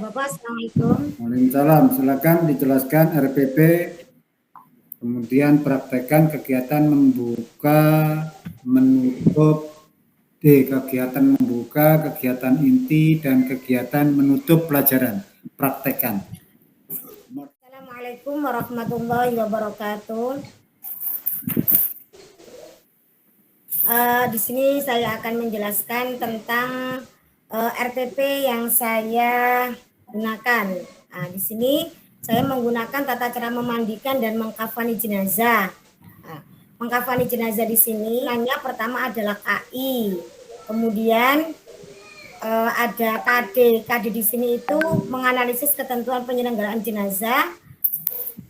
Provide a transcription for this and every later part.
Bapak, Assalamualaikum. Waalaikumsalam. Silakan dijelaskan RPP, kemudian praktekkan kegiatan membuka, menutup, kegiatan membuka, kegiatan inti, dan kegiatan menutup pelajaran. Praktekkan. Assalamualaikum warahmatullahi wabarakatuh. Di sini saya akan menjelaskan tentang RPP yang saya gunakan. Di sini saya menggunakan tata cara memandikan dan mengkafani jenazah. Mengkafani jenazah di sini hanya pertama adalah KI, kemudian ada KD. KD di sini itu menganalisis ketentuan penyelenggaraan jenazah,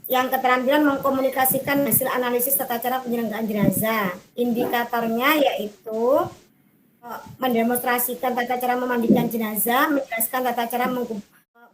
yang keterampilan mengkomunikasikan hasil analisis tata cara penyelenggaraan jenazah. Indikatornya yaitu mendemonstrasikan tata cara memandikan jenazah, menjelaskan tata cara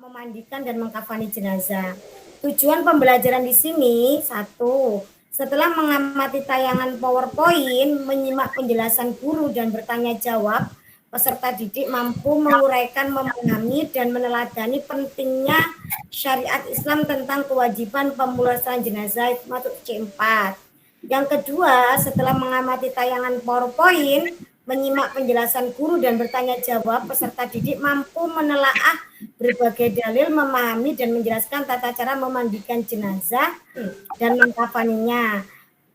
memandikan dan mengkafani jenazah. Tujuan pembelajaran di sini, satu, setelah mengamati tayangan PowerPoint, menyimak penjelasan guru dan bertanya jawab, peserta didik mampu menguraikan, memahami, dan meneladani pentingnya syariat Islam tentang kewajiban pemulasaran jenazah masuk C4. Yang kedua, setelah mengamati tayangan PowerPoint, menyimak penjelasan guru dan bertanya jawab, peserta didik mampu menelaah berbagai dalil, memahami dan menjelaskan tata cara memandikan jenazah dan mengkafaninya.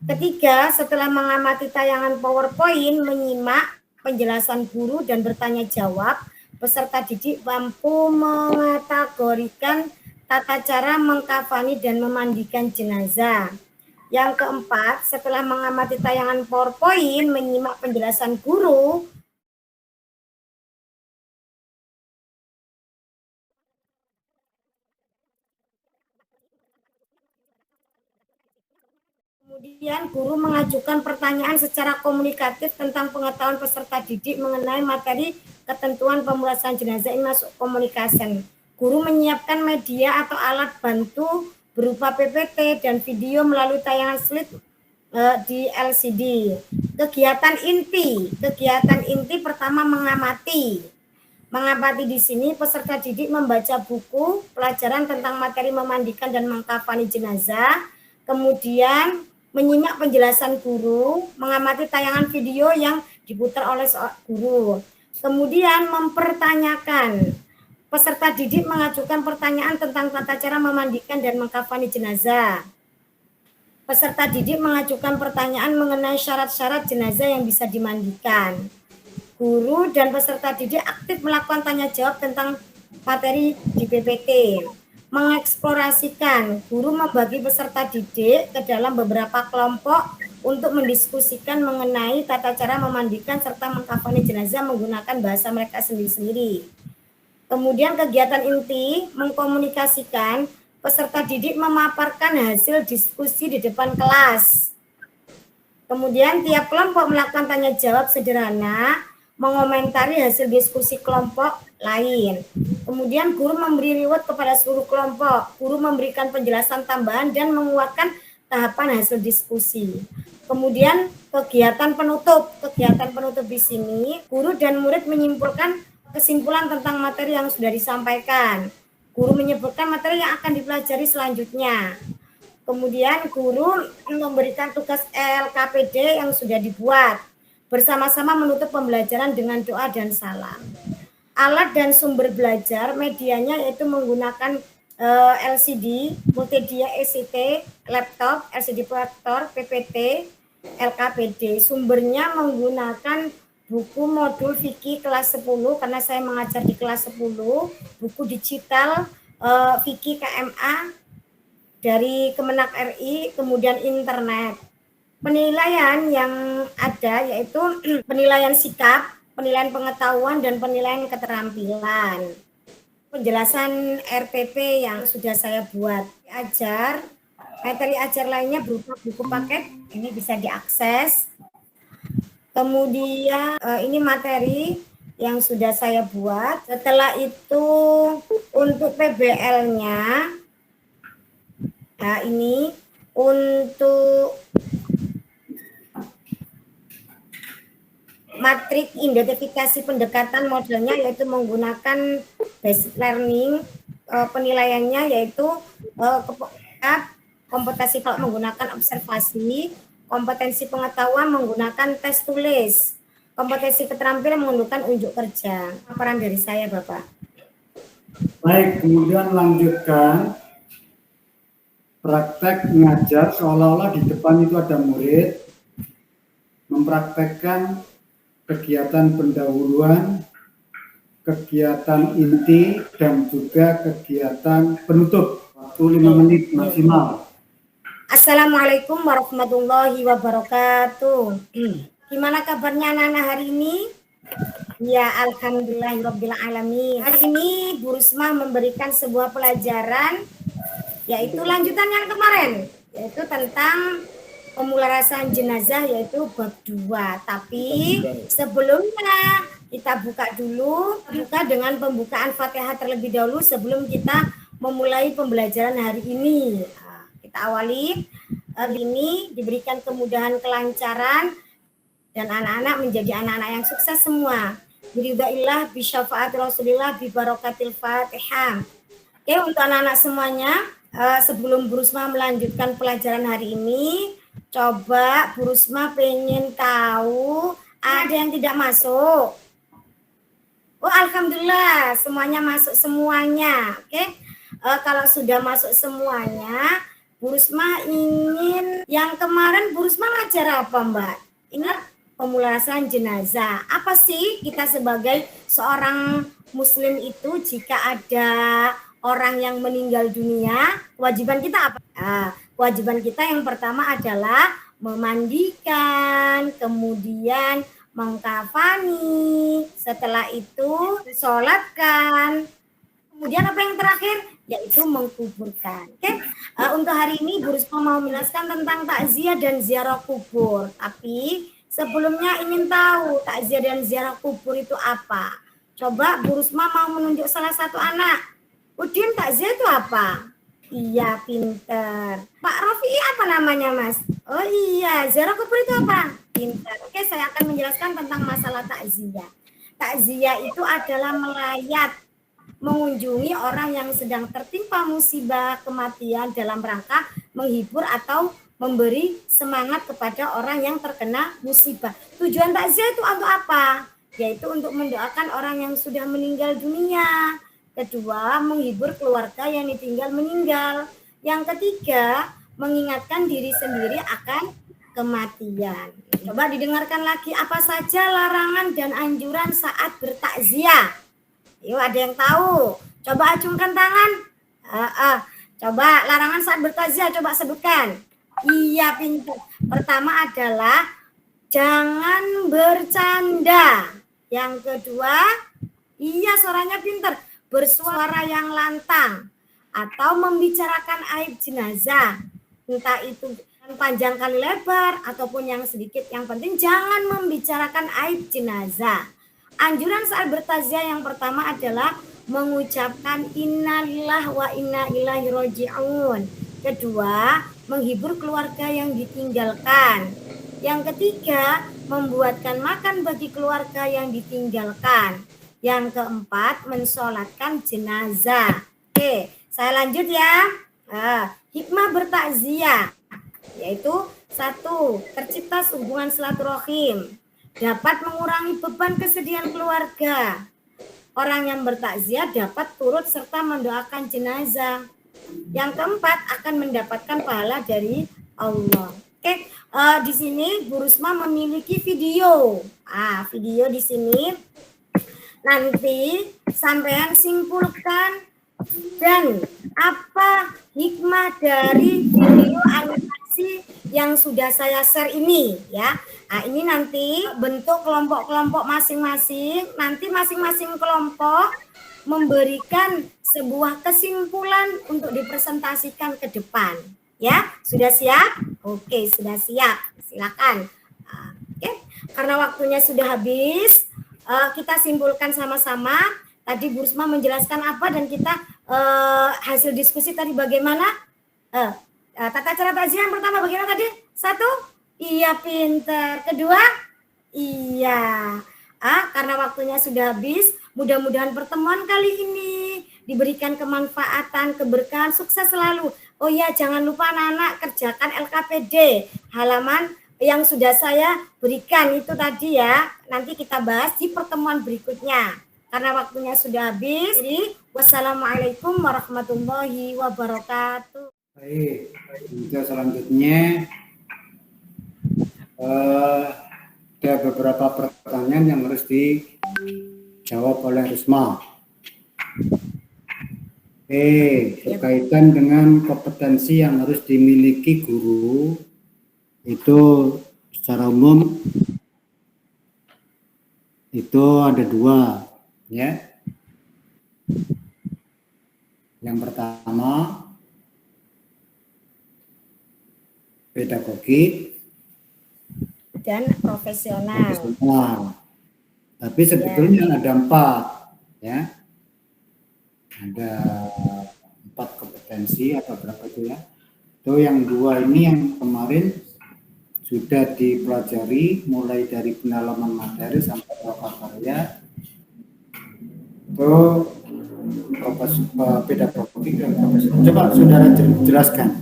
Ketiga, setelah mengamati tayangan PowerPoint, menyimak penjelasan guru dan bertanya jawab, peserta didik mampu mengategorikan tata cara mengkafani dan memandikan jenazah. Yang keempat, setelah mengamati tayangan PowerPoint, menyimak penjelasan guru, kemudian guru mengajukan pertanyaan secara komunikatif tentang pengetahuan peserta didik mengenai materi ketentuan pemulasaran jenazah ini masuk komunikasi. Guru menyiapkan media atau alat bantu berupa PPT dan video melalui tayangan slide di LCD. Kegiatan inti pertama mengamati. Mengamati di sini peserta didik membaca buku pelajaran tentang materi memandikan dan mengkafani jenazah, kemudian menyimak penjelasan guru, mengamati tayangan video yang diputar oleh guru, kemudian mempertanyakan. Peserta didik mengajukan pertanyaan tentang tata cara memandikan dan mengkafani jenazah. Peserta didik mengajukan pertanyaan mengenai syarat-syarat jenazah yang bisa dimandikan. Guru dan peserta didik aktif melakukan tanya jawab tentang materi di PPT. Mengeksplorasikan, guru membagi peserta didik ke dalam beberapa kelompok untuk mendiskusikan mengenai tata cara memandikan serta mengkafani jenazah menggunakan bahasa mereka sendiri-sendiri. Kemudian kegiatan inti mengkomunikasikan, peserta didik memaparkan hasil diskusi di depan kelas. Kemudian tiap kelompok melakukan tanya jawab sederhana, mengomentari hasil diskusi kelompok lain. Kemudian guru memberi reward kepada seluruh kelompok. Guru memberikan penjelasan tambahan dan menguatkan tahapan hasil diskusi. Kemudian kegiatan penutup. Kegiatan penutup di sini, guru dan murid menyimpulkan kesimpulan tentang materi yang sudah disampaikan. Guru menyebutkan materi yang akan dipelajari selanjutnya. Kemudian guru memberikan tugas LKPD yang sudah dibuat. Bersama-sama menutup pembelajaran dengan doa dan salam. Alat dan sumber belajar, medianya yaitu menggunakan LCD, multimedia ECT, laptop, LCD proyektor, PPT, LKPD. Sumbernya menggunakan buku modul fikih kelas 10 karena saya mengajar di kelas 10, buku digital fikih KMA dari Kemenak RI, kemudian internet. Penilaian yang ada yaitu penilaian sikap, penilaian pengetahuan, dan penilaian keterampilan. Penjelasan RPP yang sudah saya buat. Materi ajar lainnya berupa buku paket, ini bisa diakses. Kemudian ini materi yang sudah saya buat. Setelah itu untuk PBL-nya, nah ini untuk matrik identifikasi pendekatan modelnya yaitu menggunakan basic learning. penilaiannya yaitu kompetensi kalau menggunakan observasi, kompetensi pengetahuan menggunakan tes tulis, kompetensi keterampilan menggunakan unjuk kerja. Laporan dari saya, Bapak. Baik, kemudian lanjutkan praktek ngajar seolah-olah di depan itu ada murid, mempraktekkan kegiatan pendahuluan, kegiatan inti, dan juga kegiatan penutup. Waktu 5 menit maksimal. Assalamualaikum warahmatullahi wabarakatuh. Gimana kabarnya anak-anak hari ini? Ya, alhamdulillahirobbilalamin. Hari ini Bu Risma memberikan sebuah pelajaran, yaitu lanjutan yang kemarin, yaitu tentang pemularasan jenazah, yaitu bab 2. Tapi sebelumnya kita buka dengan pembukaan Fatihah terlebih dahulu sebelum kita memulai pembelajaran hari ini. Kita awali ini diberikan kemudahan, kelancaran, dan anak-anak menjadi anak-anak yang sukses semua. Biridhaillah, bisyafaat Rasulillah, bibarokatil Fatihah. Oke, untuk anak-anak semuanya, sebelum Bu Risma melanjutkan pelajaran hari ini, coba Bu Risma pengen tahu ada yang tidak masuk. Oh, alhamdulillah semuanya masuk semuanya. Oke, kalau sudah masuk semuanya, Bu Risma ingin yang kemarin Bu Risma ngajar apa, Mbak? Ingat pemularasan jenazah. Apa sih kita sebagai seorang muslim itu jika ada orang yang meninggal dunia, kewajiban kita apa? Kewajiban kita yang pertama adalah memandikan, kemudian mengkafani, setelah itu disolatkan, kemudian apa yang terakhir? Yaitu mengkuburkan. Oke, untuk hari ini Bu Risma mau menjelaskan tentang takziah dan ziarah kubur. Tapi sebelumnya ingin tahu takziah dan ziarah kubur itu apa? Coba Bu Risma mau menunjuk salah satu anak. Udin, takziah itu apa? Iya, pinter. Pak Rofi apa namanya, Mas? Oh iya, ziarah kubur itu apa? Pinter. Oke, saya akan menjelaskan tentang masalah takziah. Takziah itu adalah melayat, mengunjungi orang yang sedang tertimpa musibah kematian dalam rangka menghibur atau memberi semangat kepada orang yang terkena musibah. Tujuan takziah itu untuk apa? Yaitu untuk mendoakan orang yang sudah meninggal dunia. Kedua, menghibur keluarga yang ditinggal meninggal. Yang ketiga, mengingatkan diri sendiri akan kematian. Coba didengarkan lagi apa saja larangan dan anjuran saat bertakziah. Yuk, ada yang tahu? Coba acungkan tangan. Coba larangan saat bertakziah, coba sebutkan. Iya, pintar. Pertama adalah jangan bercanda. Yang kedua, iya suaranya pintar, bersuara yang lantang atau membicarakan aib jenazah. Entah itu panjang kali lebar ataupun yang sedikit, yang penting jangan membicarakan aib jenazah. Anjuran saat bertakziah yang pertama adalah mengucapkan innalillahi wa inna ilaihi raji'un. Kedua, menghibur keluarga yang ditinggalkan. Yang ketiga, membuatkan makan bagi keluarga yang ditinggalkan. Yang keempat, mensolatkan jenazah. Oke, saya lanjut ya. Hikmah bertakziah yaitu 1. Tercipta hubungan silaturahim, dapat mengurangi beban kesedihan keluarga. Orang yang bertakziah dapat turut serta mendoakan jenazah. Yang keempat, akan mendapatkan pahala dari Allah. Oke, di sini Bu Risma memiliki video. Video di sini nanti sampean simpulkan dan apa hikmah dari video animasi yang sudah saya share ini ya. Ini nanti bentuk kelompok-kelompok masing-masing. Nanti masing-masing kelompok memberikan sebuah kesimpulan untuk dipresentasikan ke depan. Ya, sudah siap? Oke, sudah siap. Silakan. Oke, karena waktunya sudah habis, kita simpulkan sama-sama. Tadi Bu Risma menjelaskan apa dan kita hasil diskusi tadi bagaimana? Tata cara takziah yang pertama bagaimana tadi? 1, iya pinter. Kedua, iya. Karena waktunya sudah habis, mudah-mudahan pertemuan kali ini diberikan kemanfaatan, keberkahan, sukses selalu. Oh ya, jangan lupa anak-anak kerjakan LKPD halaman yang sudah saya berikan itu tadi ya. Nanti kita bahas di pertemuan berikutnya. Karena waktunya sudah habis. Jadi, wassalamualaikum warahmatullahi wabarakatuh. Baik, untuk selanjutnya ada beberapa pertanyaan yang harus dijawab oleh Risma. Berkaitan dengan kompetensi yang harus dimiliki guru itu secara umum itu ada dua, ya. Yang pertama pedagogik dan profesional. Tapi sebetulnya ada 4, ya. Ada 4 kompetensi atau berapa itu ya? Itu yang 2 ini yang kemarin sudah dipelajari mulai dari pendalaman materi sampai prakarya. Itu pedagogik dan profesional. Coba saudara jelaskan.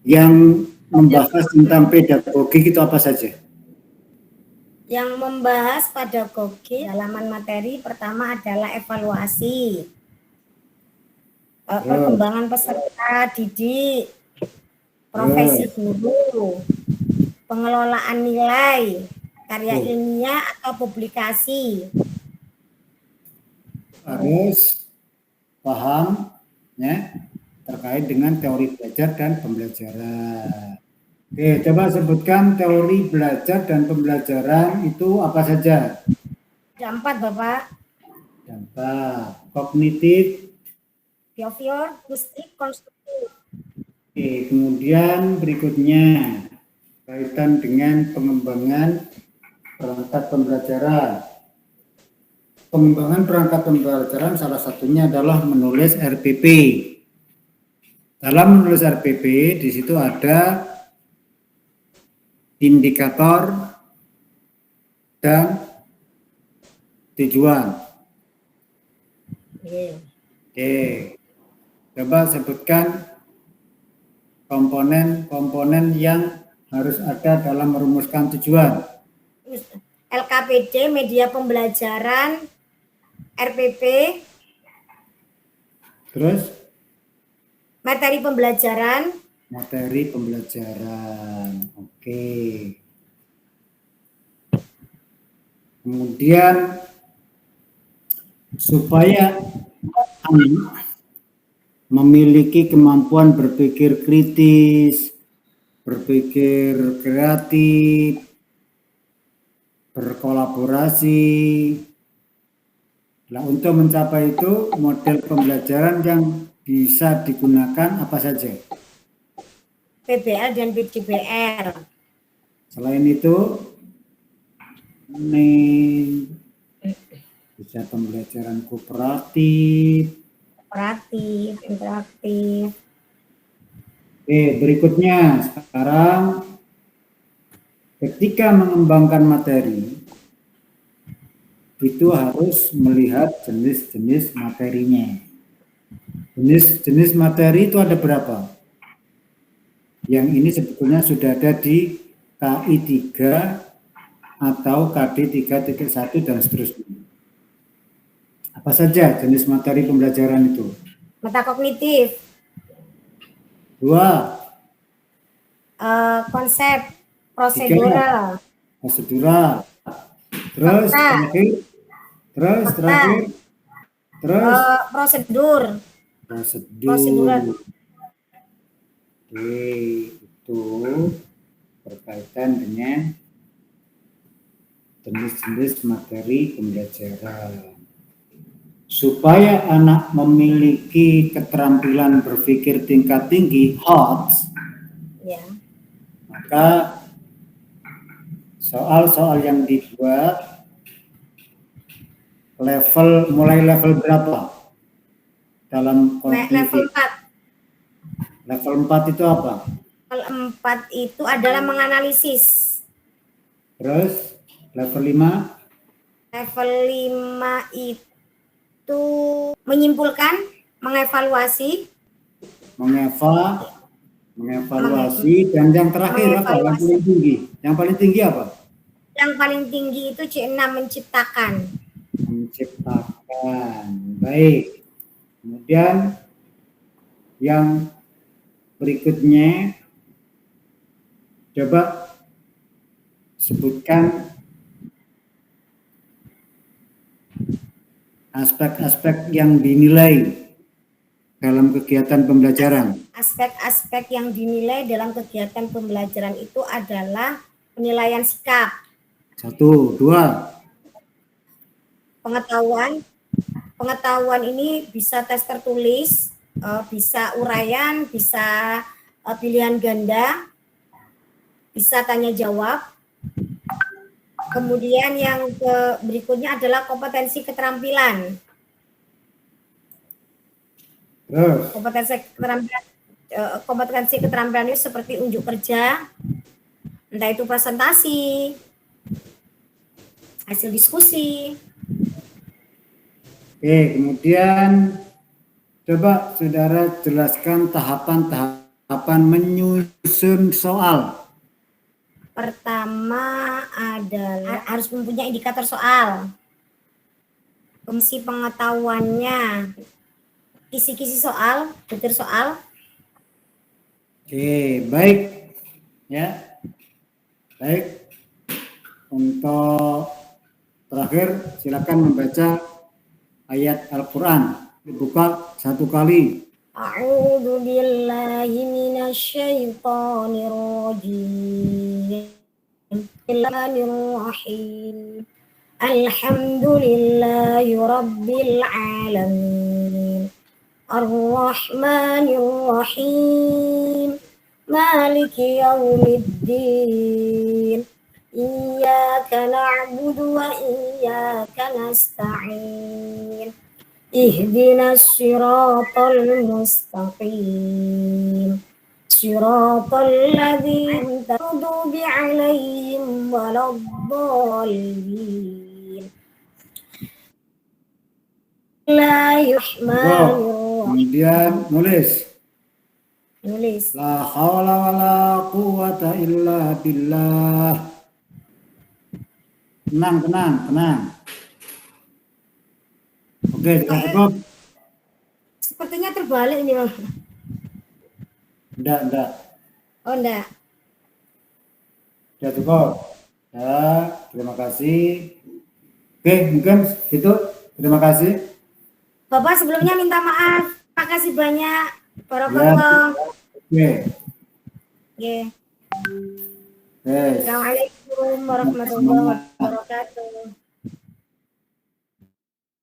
Yang membahas tentang pedagogik itu apa saja? Yang membahas pedagogik halaman materi pertama adalah evaluasi, perkembangan peserta didik, profesi guru, pengelolaan nilai, karya ilmiah atau publikasi. Harus paham, ya, terkait dengan teori belajar dan pembelajaran. Oke, coba sebutkan teori belajar dan pembelajaran itu apa saja? Ada 4, Bapak. Ada kognitif, behavior, akustik, konstruktif. Oke, kemudian berikutnya kaitan dengan pengembangan perangkat pembelajaran. Pengembangan perangkat pembelajaran salah satunya adalah menulis RPP. Dalam menulis RPP di situ ada indikator dan tujuan. Oke, coba sebutkan komponen-komponen yang harus ada dalam merumuskan tujuan. LKPD, media pembelajaran, RPP, terus materi pembelajaran. Oke. Kemudian supaya anak memiliki kemampuan berpikir kritis, berpikir kreatif, berkolaborasi. Nah, untuk mencapai itu model pembelajaran yang bisa digunakan apa saja? PBL dan PDBR. Selain itu, ini bisa pembelajaran kooperatif, interaktif. Oke, berikutnya sekarang ketika mengembangkan materi itu harus melihat jenis-jenis materinya. Jenis-jenis materi itu ada berapa? Yang ini sebetulnya sudah ada di KI 3 atau KD 3.1 dan seterusnya. Apa saja jenis materi pembelajaran itu? Mata kognitif. 2. Konsep prosedural. Terus terakhir. Prosedur. Oke, itu berkaitan dengan jenis-jenis materi pembelajaran. Supaya anak memiliki keterampilan berpikir tingkat tinggi, HOTS, ya, maka soal-soal yang dibuat mulai level berapa dalam level 4. Level 4 itu apa? Level 4 itu adalah menganalisis. Terus level 5? Level 5 itu itu menyimpulkan, mengevaluasi, mengevaluasi, dan yang terakhir apa? Yang paling tinggi? Yang paling tinggi apa? Yang paling tinggi itu C6, menciptakan. Menciptakan. Baik. Kemudian yang berikutnya, coba sebutkan aspek-aspek yang dinilai dalam kegiatan pembelajaran. Aspek-aspek yang dinilai dalam kegiatan pembelajaran itu adalah penilaian sikap. 1, 2. Pengetahuan ini bisa tes tertulis, bisa uraian, bisa pilihan ganda, bisa tanya jawab. Kemudian yang berikutnya adalah kompetensi keterampilan. Kompetensi keterampilan itu seperti unjuk kerja, entah itu presentasi, hasil diskusi. Oke, kemudian coba saudara jelaskan tahapan-tahapan menyusun soal. Pertama adalah harus mempunyai indikator soal, fungsi pengetahuannya, kisi-kisi soal, butir soal. Oke, baik. Ya, baik. Untuk terakhir, silakan membaca ayat Al-Quran. Dibuka 1 kali. A'udzu billahi minasyaitonir rajim. Bismillahirrahmanirrahim. Alhamdulillahi rabbil alamin. Ar-Rahmanir Rahim. Maliki yaumiddin. Iyyaka na'budu wa iyyaka nasta'in. Ihdinas siratal mustaqim. Siratal ladzina an'amta 'alaihim waladdallin. Kemudian nulis. La haula wala quwata illa billah. Tenang. Oke, sudah cukup. Sepertinya terbalik ini, Bang. Enggak. Oh, enggak. Sudah cukup. Ya, terima kasih. Oke, mungkin itu. Terima kasih. Bapak sebelumnya minta maaf. Terima kasih banyak. Barakallah. Oke. Assalamualaikum warahmatullahi wabarakatuh.